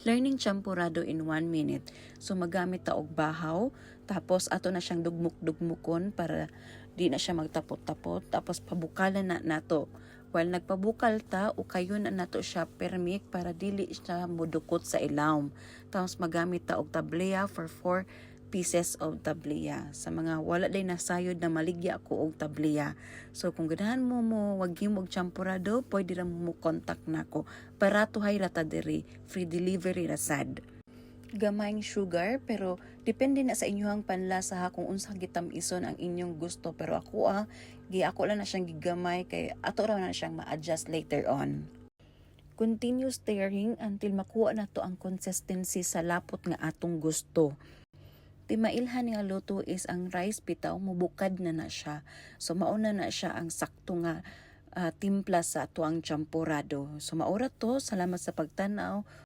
Learning champurado in 1 minute. So magamit ta og bahaw, tapos ato na siyang dugmok-dugmukon para di na siya magtapot-tapot, tapos pabukalan na nato. While nagpabukal ta, ukayon na nato siya permik para dili siya mudukot sa ilawom. Tapos magamit ta og tableya for 4 pieces of tableya. Sa mga wala day nasayod na maligya ko og tableya. So kung ganahan mo wag mo og champurado, pwede ra mo contact nako. Barato hay rata diri, free delivery ra sad. Gamayng sugar, pero depende na sa inyong panlasa ha kung unsa gitam-ison ang inyong gusto. Pero ako ako lang na siyang gigamay kay ato ra na siyang ma-adjust later on. Continue stirring until makuha na to ang consistency sa lapot nga atong gusto. Timailhan nga luto is ang rice bitaw mubukad na siya. So mauna na siya ang sakto nga timpla sa tuang champurado. So maura to, salamat sa pagtanaw.